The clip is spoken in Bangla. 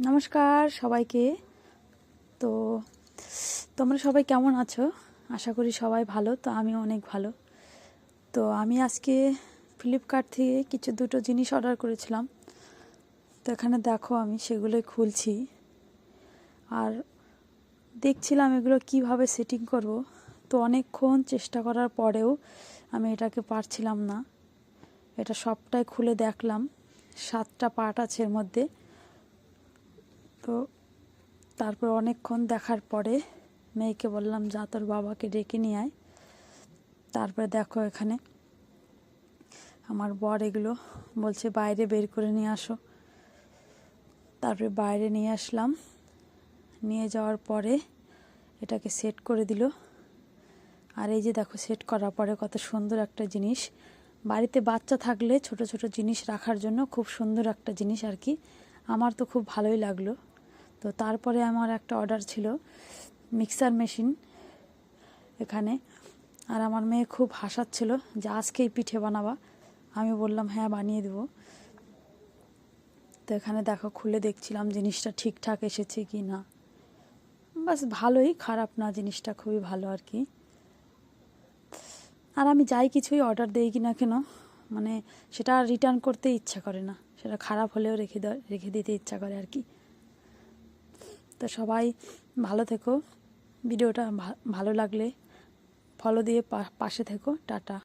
নমস্কার সবাইকে। তো তোমরা সবাই কেমন আছো? আশা করি সবাই ভালো। তো আমি অনেক ভালো। তো আমি আজকে ফ্লিপকার্ট থেকে দুটো জিনিস অর্ডার করেছিলাম। তো এখানে দেখো আমি সেগুলোই খুলছি আর দেখছিলাম এগুলো কিভাবে সেটিং করব। তো অনেকক্ষণ চেষ্টা করার পরেও আমি এটাকে পারছিলাম না। এটা সবটাই খুলে দেখলাম, 7টা পার্ট আছে এর মধ্যে। তো তারপর অনেকক্ষণ দেখার পরে মেয়েকে বললাম, যা তোর বাবাকে ডেকে নিয়ে আয়। তারপরে দেখো এখানে আমার বর এগুলো বলছে বাইরে বের করে নিয়ে আসো। তারপরে বাইরে নিয়ে আসলাম। নিয়ে যাওয়ার পরে এটাকে সেট করে দিল। আর এই যে দেখো, সেট করার পরে কত সুন্দর একটা জিনিস। বাড়িতে বাচ্চা থাকলে ছোট ছোট জিনিস রাখার জন্য খুব সুন্দর একটা জিনিস আর কি। আমার তো খুব ভালোই লাগলো। তো তারপরে আমার একটা অর্ডার ছিল মিক্সার মেশিন এখানে। আর আমার মেয়ে খুব হাসাচ্ছিল যে আজকেই পিঠে বানাবা। আমি বললাম হ্যাঁ, বানিয়ে দেবো। তো এখানে দেখো খুলে দেখছিলাম জিনিসটা ঠিকঠাক এসেছে কি না। বাস ভালোই, খারাপ না, জিনিসটা খুবই ভালো আর কি। আর আমি যাই কিছুই অর্ডার দিই কি না কেন, মানে সেটা রিটার্ন করতে ইচ্ছা করে না। সেটা খারাপ হলেও রেখে দিতে ইচ্ছা করে আর কি। তো সবাই ভালো থেকো। ভিডিওটা ভালো লাগলে ফলো দিয়ে পাশে থেকো। টাটা।